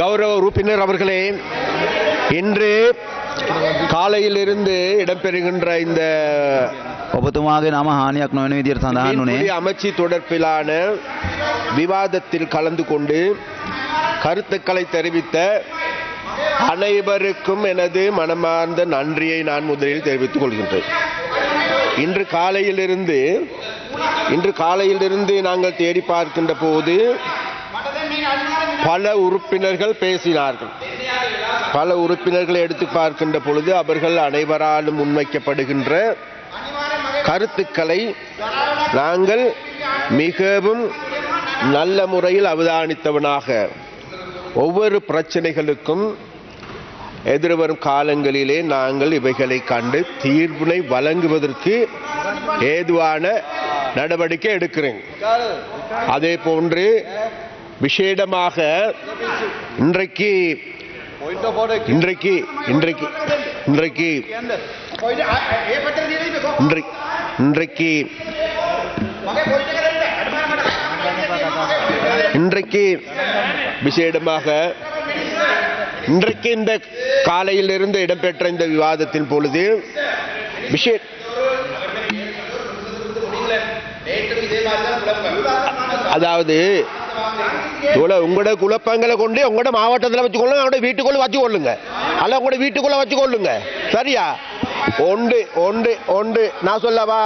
கௌரவ உறுப்பினர் அவர்களே, இன்று காலையிலிருந்து இடம்பெறுகின்ற இந்த ඔබතුමාගේ නම හානියක් නොවන විදිහට සඳහන් වුණේ அமைச்சு தொடர்பிலான விவாதத்தில் கலந்து கொண்டு கருத்துக்களை தெரிவித்த அனைவருக்கும் எனது மனமார்ந்த நன்றியை நான் முதலில் தெரிவித்துக் கொள்கின்றேன். இன்று காலையிலிருந்து நாங்கள் தேடி பார்க்கின்ற போது பல உறுப்பினர்கள் பேசினார்கள். பல உறுப்பினர்களை எடுத்து பார்க்கின்ற பொழுது அவர்கள் அனைவராலும் முன்வைக்கப்படுகின்ற கருத்துக்களை நாங்கள் மிகவும் நல்ல முறையில் அவதானித்தவனாக ஒவ்வொரு பிரச்சனைகளுக்கும் எதிர்வரும் காலங்களிலே நாங்கள் இவைகளை கண்டு தீர்வினை வழங்குவதற்கு ஏதுவான நடவடிக்கை எடுக்கிறேன். அதே போன்று விசேடமாக இன்றைக்கு விசேடமாக இன்றைக்கு இந்த காலையிலிருந்து இடம்பெற்ற இந்த விவாதத்தின் பொழுது அதாவது உங்களோட குழப்பங்களை கொண்டு உங்களோட மாவட்டத்தில் வச்சுக்கொள்ளுங்க, அவங்களோட வீட்டுக்குள்ள வச்சு கொள்ளுங்க, அல்ல உங்களோட வீட்டுக்குள்ள வச்சு கொள்ளுங்க. சரியா? ஒன்று நான் சொல்லவா,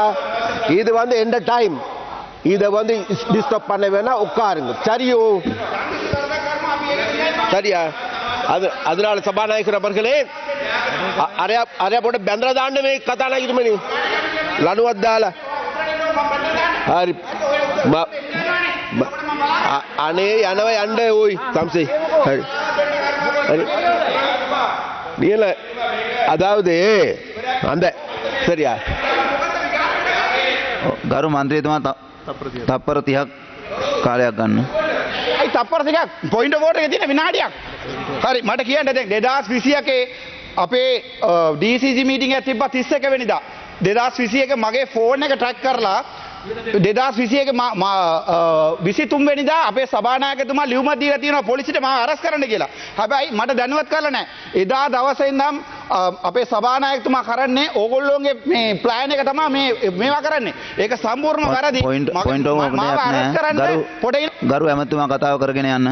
இது எந்த டைம் இதை டிஸ்டர்ப் பண்ண வேணா, உட்காருங்க. சரியோ? சரியா? அதனால சபாநாயகர் அவர்களே, අරයා පොඩ බැඳලා දාන්න මේ කතානායකතුමනි. ලණුවක් දාලා. හරි. අනේ යනවා යන්න ඕයි සම්සේ. හරි. හරி. நீல அதாவது அந்த சரியா? ගරු මන්ත්‍රීතුමා තප්පර 30ක් කාලයක් ගන්න. අයි තප්පර 30ක් පොයින්ට් ඔෆ් ඕඩර් එකේ තියෙන විනාඩියක්. හරි මට කියන්න දැන් 2021 අපේ DCG මීටින් එකක් තිබ්බා 31 වෙනිදා. 2021 මගේ ෆෝන් එක ට්‍රැක් කරලා 2021 23 වෙනිදා අපේ සභානායකතුමා ලියුමක් දීලා තියෙනවා පොලිසියට මාව අරස් කරන්න කියලා. හැබැයි මට දැනුවත් කරලා නැහැ. එදා දවසේ ඉඳන් අපේ සභානායකතුමා කරන්නේ ඕගොල්ලෝගේ මේ ප්ලෑන් එක තමයි මේවා කරන්නේ. ඒක සම්පූර්ණම වැරදි. පොයින්ට් ඔෆ් ඕඩර් එකක් නෑ. ගරු ඇමතුමා කතාව කරගෙන යන්න.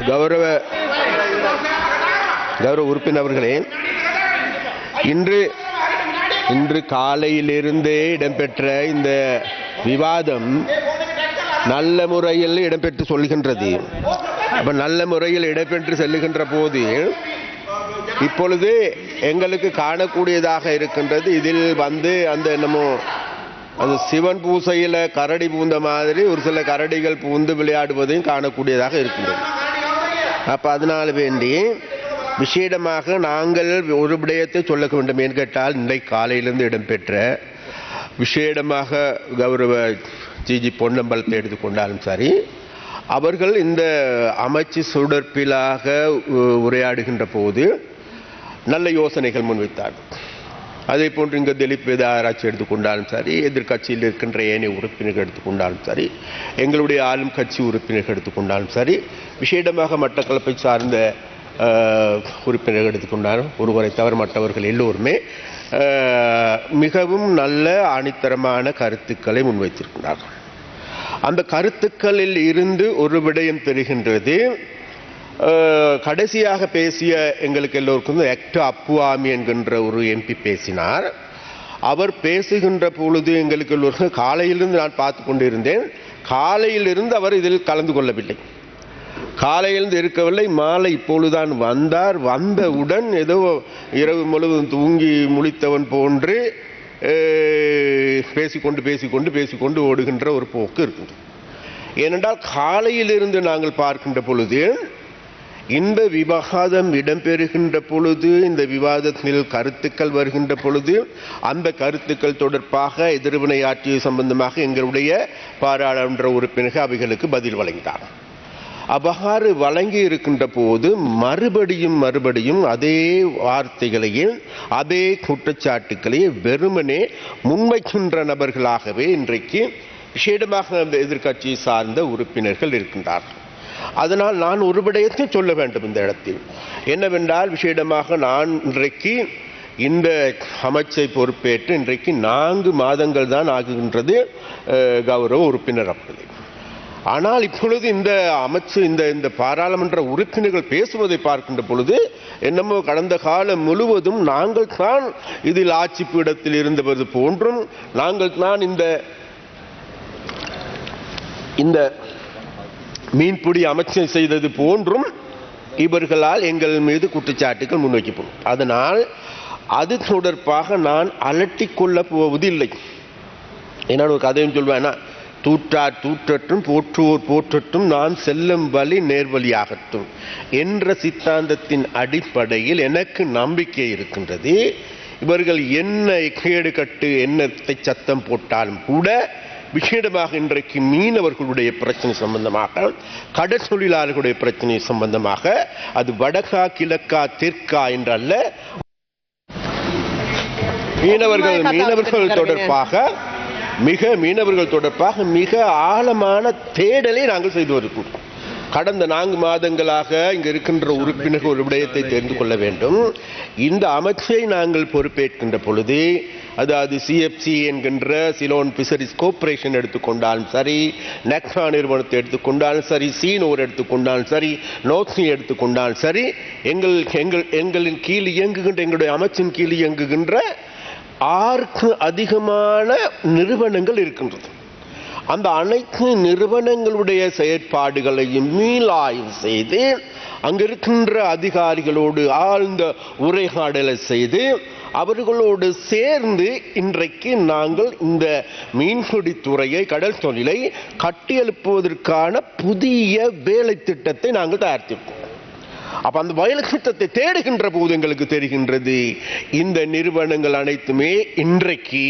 கௌரவ உறுப்பினர் அவர்களே, இன்று காலையிலிருந்தே இடம்பெற்ற இந்த விவாதம் நல்ல முறையில் இடம்பெற்று சொல்கின்றது. அப்ப நல்ல முறையில் இடம்பெற்று செல்லுகின்ற போது இப்பொழுது எங்களுக்கு காணக்கூடியதாக இருக்கின்றது, இதில் அந்த என்னமோ அந்த சிவன் பூசையில் கரடி பூந்த மாதிரி ஒரு சில கரடிகள் பூந்து விளையாடுவதையும் காணக்கூடியதாக இருக்கின்றது. அப்ப அதனால வேண்டி விசேடமாக நாங்கள் ஒரு விடயத்தை சொல்ல வேண்டும். ஏன் கேட்டால், இன்றைக்கு காலையிலிருந்து இடம்பெற்ற விசேடமாக கௌரவ ஜிஜி பொன்னம்பலத்தை எடுத்துக்கொண்டாலும் சரி, அவர்கள் இந்த அமைச்சு சுடற்பிலாக உரையாடுகின்ற போது நல்ல யோசனைகள் முன்வைத்தார்கள். அதே போன்று இங்கே திலீப் வேதாராய்ச்சி எடுத்துக்கொண்டாலும் சரி, எதிர்கட்சியில் இருக்கின்ற ஏனைய உறுப்பினர்கள் எடுத்துக்கொண்டாலும் சரி, எங்களுடைய ஆளும் கட்சி உறுப்பினர்கள் எடுத்துக்கொண்டாலும் சரி, விசேடமாக மட்டக்களப்பை சார்ந்த உறுப்பினர்கள் எடுத்துக்கொண்டாலும் ஒருவரை தவிர மற்றவர்கள் எல்லோருமே மிகவும் நல்ல ஆணித்தரமான கருத்துக்களை முன்வைத்திருக்கிறார்கள். அந்த கருத்துக்களில் இருந்து ஒரு விடயம் தெரிகின்றது. கடைசியாக பேசிய எங்களுக்கு எல்லோருக்கும் ஆக்டர் அப்புவாமி என்கின்ற ஒரு எம்பி பேசினார். அவர் பேசுகின்ற பொழுது எங்களுக்கு எல்லோருக்கும் காலையிலிருந்து நான் பார்த்து கொண்டிருந்தேன். காலையிலிருந்து அவர் இதில் கலந்து கொள்ளவில்லை. காலையிலிருந்து இருக்கவில்லை. மாலை இப்பொழுதுதான் வந்தார். வந்தவுடன் ஏதோ இரவு முழுவதும் தூங்கி முழித்தவன் போன்று பேசிக்கொண்டு ஓடுகின்ற ஒரு போக்கு இருக்குது. ஏனென்றால் காலையிலிருந்து நாங்கள் பார்க்கின்ற பொழுது, இந்த விவாதம் இடம்பெறுகின்ற பொழுது, இந்த விவாதத்தில் கருத்துக்கள் வருகின்ற பொழுது, அந்த கருத்துக்கள் தொடர்பாக எதிர்வினையாற்றிய சம்பந்தமாக எங்களுடைய பாராளுமன்ற உறுப்பினர்கள் அவைகளுக்கு பதில் வழங்கினார். அவ்வாறு வழங்கி இருக்கின்ற போது மறுபடியும் அதே வார்த்தைகளையும் அதே குற்றச்சாட்டுகளையும் வெறுமனே முன்வைக்கின்ற நபர்களாகவே இன்றைக்கு விசேடமாக அந்த எதிர்க்கட்சியை சார்ந்த உறுப்பினர்கள் இருக்கின்றார்கள். அதனால் நான் ஒரு விடயத்தை சொல்ல வேண்டும் இந்த இடத்தில். என்னவென்றால் விசேடமாக நான் இன்றைக்கு இந்த அமைச்சை பொறுப்பேற்று இன்றைக்கு 4 மாதங்கள் தான் ஆகுகின்றது கௌரவ உறுப்பினர் அப்படி. ஆனால் இப்பொழுது இந்த அமைச்சு இந்த பாராளுமன்ற உறுப்பினர்கள் பேசுவதை பார்க்கின்ற பொழுது என்னமோ கடந்த காலம் முழுவதும் நாங்கள் தான் இதில் ஆட்சி பீடத்தில் இருந்தது போன்றும் நாங்கள் தான் இந்த மீன்பிடி அமைச்சை செய்தது போன்றும் இவர்களால் எங்கள் மீது குற்றச்சாட்டுகள் முன்வைக்கப்படும். அதனால் அது தொடர்பாக நான் அலட்டிக் கொள்ளப் போவதில்லை. ஏன்னா ஒரு கதையும் சொல்வேன்னா, தூற்றார் தூற்றட்டும் போற்றுவோர் போற்றட்டும் நான் செல்லும் வழி நேர்வழியாகட்டும் என்ற சித்தாந்தத்தின் அடிப்படையில் எனக்கு நம்பிக்கை இருக்கின்றது. இவர்கள் என்ன கேடு கட்டு என்னத்தை சத்தம் போட்டாலும் கூட விசேடமாக இன்றைக்கு மீனவர்களுடைய பிரச்சனை சம்பந்தமாக, கடற் தொழிலாளர்களுடைய பிரச்சனை சம்பந்தமாக, அது வடக்கா கிழக்கா தெற்கா என்றல்ல, மீனவர்கள் தொடர்பாக மிக ஆழமான தேடலை நாங்கள் செய்து வருகிறோம். கடந்த 4 மாதங்களாக இங்கு இருக்கின்ற உறுப்பினர்கள் ஒரு விடயத்தை தெரிந்து கொள்ள வேண்டும். இந்த அமைச்சை நாங்கள் பொறுப்பேற்கின்ற பொழுது, அதாவது சிஎஃப்சி என்கின்ற சிலோன் பிஷரிஸ் கோர்பரேஷன் எடுத்துக்கொண்டாலும் சரி, நெக்ஸா நிறுவனத்தை எடுத்துக்கொண்டாலும் சரி, சீனோர் எடுத்துக்கொண்டாலும் சரி, நோட்ஸி எடுத்துக்கொண்டாலும் சரி, எங்களின் கீழ் இயங்குகின்ற, எங்களுடைய அமைச்சின் கீழ் இயங்குகின்ற 6க்கு அதிகமான நிறுவனங்கள் இருக்கின்றது. அந்த அனைத்து நிறுவனங்களுடைய செயற்பாடுகளையும் மீளாய்வு செய்து அங்கிருக்கின்ற அதிகாரிகளோடு ஆழ்ந்த உரையாடலை செய்து அவர்களோடு சேர்ந்து இன்றைக்கு நாங்கள் இந்த மீன்பிடித்துறையை, கடல் தொழிலை கட்டியெழுப்புவதற்கான புதிய வேலை திட்டத்தை நாங்கள் தயாரித்திருக்கோம். அப்ப அந்த வேலை திட்டத்தை தேடுகின்ற போது எங்களுக்கு தெரிகின்றது, இந்த நிறுவனங்கள் அனைத்துமே இன்றைக்கு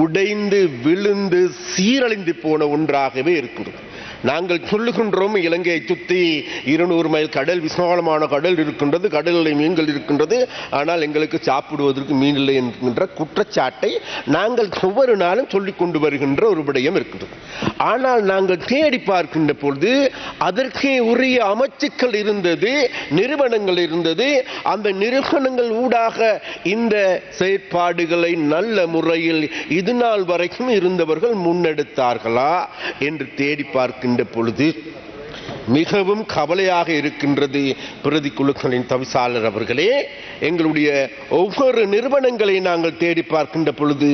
உடைந்து விழுந்து சீரழிந்து போன ஒன்றாகவே இருக்கின்றது. நாங்கள் சொல்லுகின்றோம், இலங்கையை சுற்றி 200 மைல் கடல், விசாலமான கடல் இருக்கின்றது, கடலில் மீன்கள் இருக்கின்றது, ஆனால் எங்களுக்கு சாப்பிடுவதற்கு மீன் இல்லை என்கின்ற குற்றச்சாட்டை நாங்கள் ஒவ்வொரு நாளும் சொல்லிக் கொண்டு வருகின்ற ஒரு விடயம் இருக்கின்றது. ஆனால் நாங்கள் தேடி பார்க்கின்ற பொழுது அதற்கே உரிய அமைச்சுக்கள் இருந்தது, நிறுவனங்கள் இருந்தது. அந்த நிறுவனங்கள் ஊடாக இந்த செயற்பாடுகளை நல்ல முறையில் இது நாள் வரைக்கும் இருந்தவர்கள் முன்னெடுத்தார்களா என்று தேடி பார்க்கின்ற பொழுது மிகவும் கவலையாக இருக்கின்றது. பிரதி குழுக்களின் தவிசாளர் அவர்களே, எங்களுடைய ஒவ்வொரு நிறுவனங்களை நாங்கள் தேடி பார்க்கின்ற பொழுது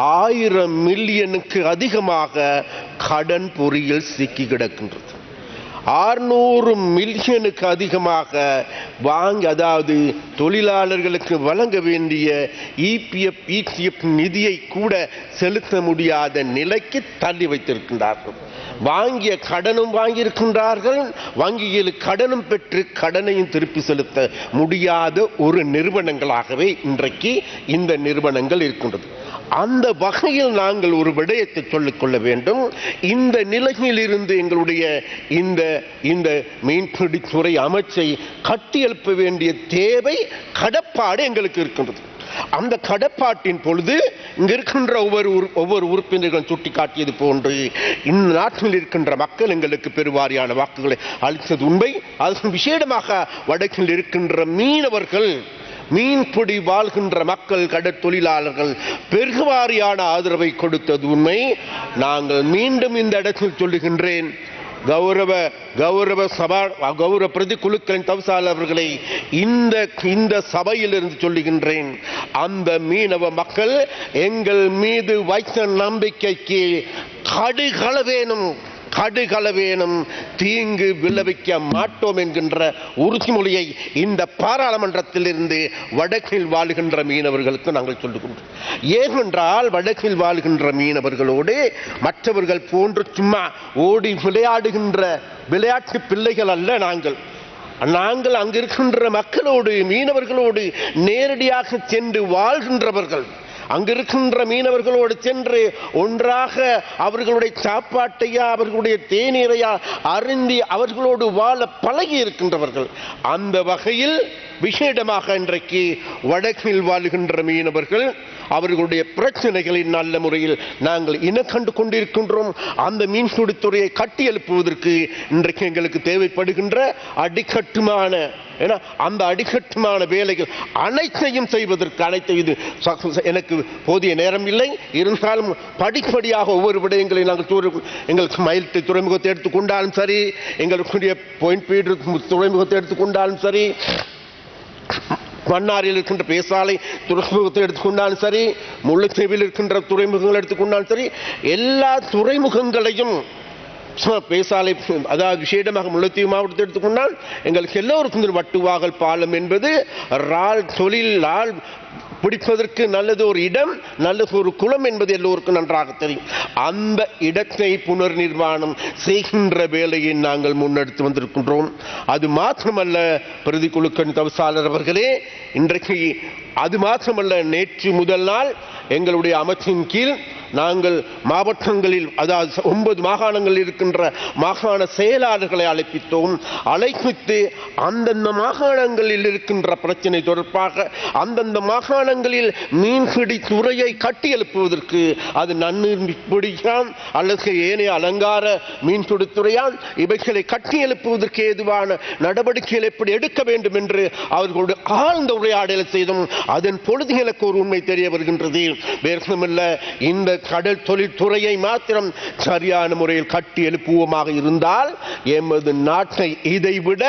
1000 மில்லியனுக்கு அதிகமாக கடன் பொறியில் சிக்கி கிடக்கின்றது. 600 மில்லியனுக்கு அதிகமாக வாங்கி, அதாவது தொழிலாளர்களுக்கு வழங்க வேண்டிய இபிஎஃப் நிதியை கூட செலுத்த முடியாத நிலைக்கு தள்ளி வைத்திருக்கின்றார்கள். வாங்கிய கடனும் வாங்கியிருக்கின்றார்கள், வங்கியில் கடனும் பெற்று கடனையும் திருப்பி செலுத்த முடியாத ஒரு நிறுவனங்களாகவே இன்றைக்கு இந்த நிறுவனங்கள் இருக்கின்றது. அந்த வகையில் நாங்கள் ஒரு விடயத்தை சொல்லிக்கொள்ள வேண்டும். இந்த நிலையில் இருந்து எங்களுடைய இந்த மீன்பிடித்துறை அமைச்சை கட்டியெழுப்ப வேண்டிய தேவை, கடப்பாடு எங்களுக்கு இருக்கின்றது. அந்த கடப்பாட்டின் பொழுது இங்க இருக்கின்ற ஒவ்வொரு உறுப்பினர்களும் சுட்டிக்காட்டியது போன்று இந்த நாட்டில் இருக்கின்ற மக்கள் எங்களுக்கு பெருவாரியான வாக்குகளை அளித்தது உண்மை. அது விசேடமாக வடக்கில் இருக்கின்ற மீனவர்கள், மீன்பிடி வாழ்கின்ற மக்கள், கடற்தொழிலாளர்கள் பெருவாரியான ஆதரவை கொடுத்தது உண்மை. நாங்கள் மீண்டும் இந்த இடத்தில் சொல்லுகின்றேன், கௌரவ பிரதி குழுக்களின் தவிசாளர் அவர்களை இந்த சபையிலிருந்து சொல்லுகின்றேன், அந்த மீனவ மக்கள் எங்கள் மீது வைத்த நம்பிக்கைக்கு கடுகளவேனும் தீங்கு விளைவிக்க மாட்டோம் என்கின்ற உறுதிமொழியை இந்த பாராளுமன்றத்தில் இருந்து வடக்கில் வாழுகின்ற மீனவர்களுக்கு நாங்கள் சொல்லுகின்றோம். ஏனென்றால் வடக்கில் வாழுகின்ற மீனவர்களோடு மற்றவர்கள் போன்று சும்மா ஓடி விளையாடுகின்ற விளையாட்டு பிள்ளைகள் அல்ல. நாங்கள் அங்கிருக்கின்ற மக்களோடு, மீனவர்களோடு நேரடியாக சென்று வாழ்கின்றவர்கள். அங்கிருக்கின்ற மீனவர்களோடு சென்று ஒன்றாக அவர்களுடைய சாப்பாட்டையா, அவர்களுடைய தேநீரையா அருந்தி அவர்களோடு வாழ பழகி இருக்கின்றவர்கள். அந்த வகையில் விசேடமாக இன்றைக்கு வடக்கில் வாழுகின்ற மீனவர்கள் அவர்களுடைய பிரச்சனைகளை நல்ல முறையில் நாங்கள் இனக்கண்டு கொண்டிருக்கின்றோம். அந்த மீன்பிடித்துறையை கட்டி எழுப்புவதற்கு இன்றைக்கு எங்களுக்கு தேவைப்படுகின்ற அடிக்கட்டுமான அந்த அடிக்கட்டுமான வேலைகள் அனைத்தையும் செய்வதற்கு இது எனக்கு போதிய நேரம் இல்லை. இருந்தாலும் படிப்படியாக ஒவ்வொரு விடயங்களை நாங்கள் எங்களுக்கு மயில்ட்டு துறைமுகத்தை எடுத்துக்கொண்டாலும் சரி, எங்களுடைய பாயிண்ட் பீடு துறைமுகத்தை எடுத்துக்கொண்டாலும் சரி, மன்னாரில் இருக்கின்ற பேசாலை துறைமுகத்தை எடுத்துக்கொண்டாலும் சரி, முல்லைத்தீவில் இருக்கின்ற துறைமுகங்கள் எடுத்துக்கொண்டாலும் சரி, எல்லா துறைமுகங்களையும் பேசாலை, அதாவது விசேடமாக முல்லைத்தீவு மாவட்டத்தை எடுத்துக்கொண்டால் எங்களுக்கு எல்லோருக்கும் வட்டுவாகல் பாலம் என்பது தொழில் பிடிப்பதற்கு நல்லது ஒரு இடம், நல்லது ஒரு குளம் என்பது எல்லோருக்கும் நன்றாக தெரியும். அந்த இடத்தை புனர் நிர்மாணம் செய்கின்ற வேலையை நாங்கள் முன்னெடுத்து வந்திருக்கின்றோம். அது மாத்திரமல்ல பிரதி குழுக்களின் தவிசாளர் அவர்களே, இன்றைக்கு அது மாத்திரமல்ல, நேற்று முதல் நாள் எங்களுடைய அமைச்சின் கீழ் நாங்கள் மாவட்டங்களில், அதாவது 9 மாகாணங்களில் இருக்கின்ற மாகாண செயலாளர்களை அழைப்பித்து அந்தந்த மாகாணங்களில் இருக்கின்ற பிரச்சனை தொடர்பாக அந்தந்த மாகாணங்களில் மீன்பிடி துறையை கட்டி எழுப்புவதற்கு, அது நன்னீர் பிடிக்கான் அல்லது ஏனைய அலங்கார மீன்பிடித்துறையால் இவைகளை கட்டி எழுப்புவதற்கு ஏதுவான நடவடிக்கைகள் எப்படி எடுக்க வேண்டும் என்று அவர்களோடு ஆழ்ந்த உரையாடலை செய்தோம். அதன் பொழுது எனக்கு ஒரு உண்மை தெரிய வருகின்றது. வேறுமில்ல, இந்த கடல் தொழில்துறையை மாத்திரம் சரியான முறையில் கட்டி எழுப்புவோமாக இருந்தால் எமது நாட்டை இதைவிட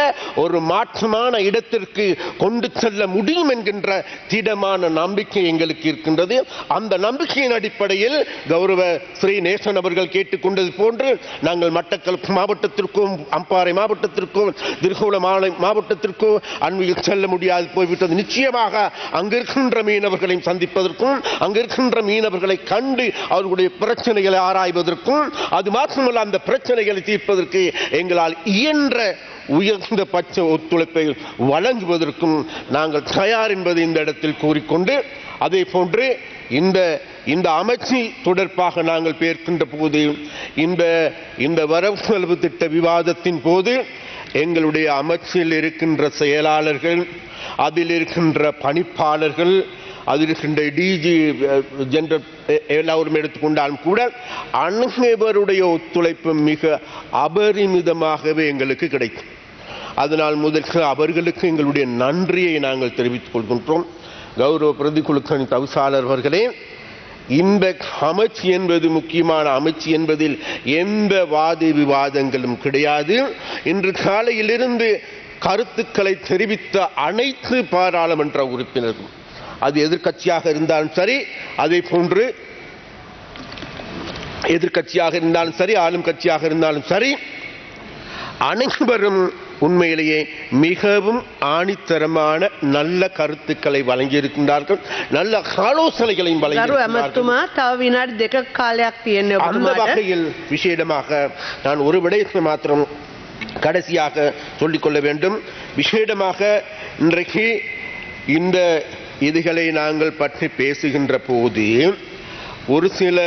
ஒரு மாற்றமான இடத்திற்கு கொண்டு செல்ல முடியும் என்கின்ற திடமான நம்பிக்கை எங்களுக்கு இருக்கின்றது. அந்த நம்பிக்கையின் அடிப்படையில் கௌரவ ஸ்ரீ நேசன் அவர்கள் கேட்டுக்கொண்டது போன்று நாங்கள் மட்டக்களப்பு மாவட்டத்திற்கும் அம்பாறை மாவட்டத்திற்கும் திருகோணமலை மாவட்டத்திற்கும் அண்மையில் செல்ல முடியாது போய்விட்டது. நிச்சயமாக அங்கிருக்கின்ற மீனவர்களையும் சந்திப்பதற்கும் அங்கிருக்கின்ற மீனவர்களை கண்டு அவர்களுடைய பிரச்சனைகளை ஆராய்வதற்கும், அது மாத்திரமல்ல அந்த பிரச்சனைகளை தீர்ப்பதற்கு எங்களால் இயன்ற உயர்ந்த பட்ச ஒத்துழைப்பை வழங்குவதற்கும் நாங்கள் தயார் என்பதை இந்த இடத்தில் கூறிக்கொண்டு, அதே போன்று இந்த அமைச்சு தொடர்பாக நாங்கள் பேர்க்கின்ற போது இந்த வரவு செலவு திட்ட விவாதத்தின் போது எங்களுடைய அமைச்சில் இருக்கின்ற செயலாளர்கள், அதில் இருக்கின்ற பணிப்பாளர்கள், அதில் இருக்கின்ற டிஜி ஜெனரல் எல்லாரும் எடுத்துக்கொண்டாலும் கூட அனைவருடைய ஒத்துழைப்பு மிக அபரிமிதமாகவே எங்களுக்கு கிடைக்கும். அதனால் முதற்கு அவர்களுக்கு எங்களுடைய நன்றியை நாங்கள் தெரிவித்துக் கொள்கின்றோம். கௌரவ பிரதிக்குழுக்களின் தவிசாளர் அவர்களே, இந்த அமைச்சு என்பது முக்கியமான அமைச்சு என்பதில் எந்த வாத விவாதங்களும் கிடையாது. இன்று காலையிலிருந்து கருத்துக்களை தெரிவித்த அனைத்து பாராளுமன்ற உறுப்பினர்கள், அது எதிர்க்கட்சியாக இருந்தாலும் சரி, அதே போன்று எதிர்க்கட்சியாக இருந்தாலும் சரி, ஆளும் கட்சியாக இருந்தாலும் சரி, அனைவரும் உண்மையிலேயே மிகவும் ஆணித்தரமான நல்ல கருத்துக்களை வழங்கியிருக்கின்றார்கள், நல்ல ஆலோசனைகளையும் வழங்கியிருக்கிறார்கள். அந்த வகையில் விசேடமாக நான் ஒரு விடயத்தை மாத்திரம் கடைசியாக சொல்லிக்கொள்ள வேண்டும். விசேடமாக இன்றைக்கு இந்த இதுகளை நாங்கள் பற்றி பேசுகின்ற போது ஒரு சில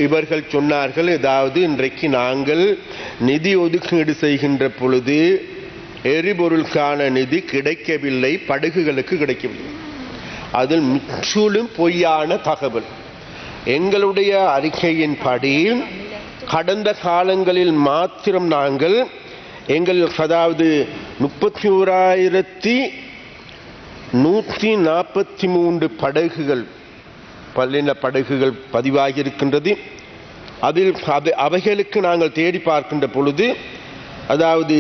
இவர்கள் சொன்னார்கள், அதாவது இன்றைக்கு நாங்கள் நிதி ஒதுக்கீடு செய்கின்ற பொழுது எரிபொருளுக்கான நிதி கிடைக்கவில்லை, படகுகளுக்கு கிடைக்கவில்லை. அதில் முற்றிலும் பொய்யான தகவல். எங்களுடைய அறிக்கையின்படி கடந்த காலங்களில் மாத்திரம் நாங்கள் அதாவது 31,143 படகுகள், பல்லின படகுகள் பதிவாகி இருக்கின்றது. அதில் அவைகளுக்கு நாங்கள் தேடி பார்க்கின்ற பொழுது அதாவது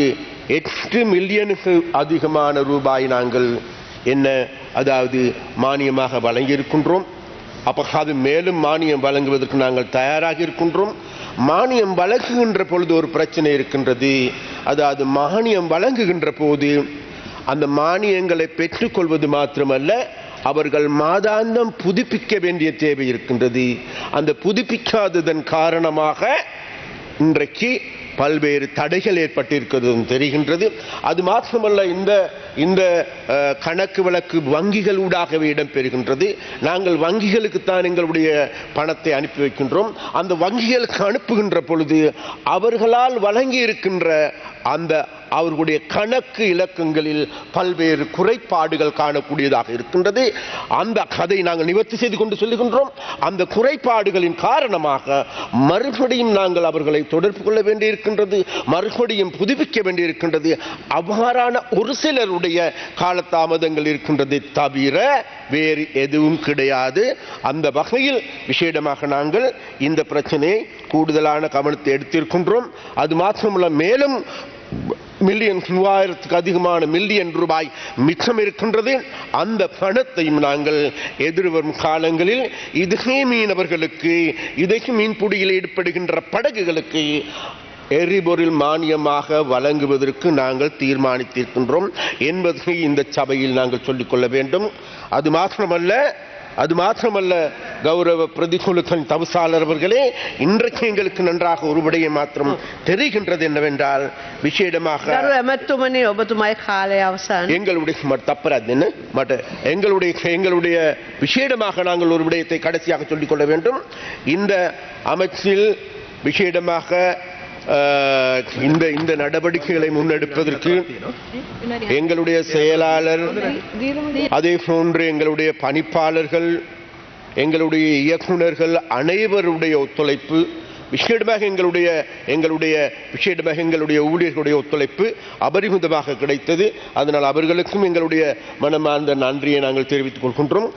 8 மில்லியனுக்கு அதிகமான ரூபாய் நாங்கள் அதாவது மானியமாக வழங்கியிருக்கின்றோம். அப்போ அது மேலும் மானியம் வழங்குவதற்கு நாங்கள் தயாராக இருக்கின்றோம். மானியம் வழங்குகின்ற பொழுது ஒரு பிரச்சனை இருக்கின்றது. அதாவது மானியம் வழங்குகின்ற போது அந்த மானியங்களை பெற்றுக்கொள்வது மாத்திரமல்ல, அவர்கள் மாதாந்தம் புதுப்பிக்க வேண்டிய தேவை இருக்கின்றது. அந்த புதுப்பிக்காததன் காரணமாக இன்றைக்கு பல்வேறு தடைகள் ஏற்பட்டிருக்கிறதும் தெரிகின்றது. அது மாத்திரமல்ல, இந்த கணக்கு வழக்கு வங்கிகள் ஊடாகவே இடம்பெறுகின்றது. நாங்கள் வங்கிகளுக்குத்தான் எங்களுடைய பணத்தை அனுப்பி வைக்கின்றோம். அந்த வங்கிகளுக்கு அனுப்புகின்ற பொழுது அவர்களால் வழங்கி இருக்கின்ற அந்த அவர்களுடைய கணக்கு இலக்கங்களில் பல்வேறு குறைபாடுகள் காணக்கூடியதாக இருக்கின்றது. அந்த கதை நாங்கள் நிவர்த்தி செய்து கொண்டு சொல்லுகின்றோம். அந்த குறைபாடுகளின் காரணமாக மறுபடியும் நாங்கள் அவர்களை தொடர்பு கொள்ள வேண்டியிருக்கின்றது, மறுபடியும் புதுப்பிக்க வேண்டியிருக்கின்றது. அவ்வாறான ஒரு சிலருடைய காலதாமதங்கள் இருக்கின்றது தவிர வேறு எதுவும் கிடையாது. அந்த வகையில் விசேடமாக நாங்கள் இந்த பிரச்சனையை கூடுதலான கவனத்தை எடுத்திருக்கின்றோம். அது மாத்திரமல்ல, மேலும் மில்லியன் 3000க்கு அதிகமான மில்லியன் ரூபாய் மிச்சம் இருக்கின்றது. அந்த பணத்தையும் நாங்கள் எதிர்வரும் காலங்களில் இதே மீனவர்களுக்கு, இதே மீன்பிடியில் ஈடுபடுகின்ற படகுகளுக்கு எரிபொருள் மானியமாக வழங்குவதற்கு நாங்கள் தீர்மானித்திருக்கின்றோம் என்பதை இந்த சபையில் நாங்கள் சொல்லிக்கொள்ள வேண்டும். அது மாத்திரமல்ல கௌரவ பிரதிகுலுக்களின் தவிசாளர் அவர்களே, இன்றைக்கு எங்களுக்கு நன்றாக ஒரு விடயம் மாத்திரம் தெரிகின்றது என்னவென்றால், விசேடமாக எங்களுடைய விசேடமாக நாங்கள் ஒரு விடயத்தை கடைசியாக சொல்லிக்கொள்ள வேண்டும். இந்த அமைச்சில் விசேடமாக இந்த நடவடிக்கைகளை முன்னெடுப்பதற்கு எங்களுடைய செயலாளர், அதே போன்று எங்களுடைய பணிப்பாளர்கள், எங்களுடைய இயக்குநர்கள் அனைவருடைய ஒத்துழைப்பு, விசேடமாக எங்களுடைய ஊழியர்களுடைய ஒத்துழைப்பு அபரிமிதமாக கிடைத்தது. அதனால் அவர்களுக்கும் எங்களுடைய மனமார்ந்த நன்றியை நாங்கள் தெரிவித்துக் கொள்கின்றோம்.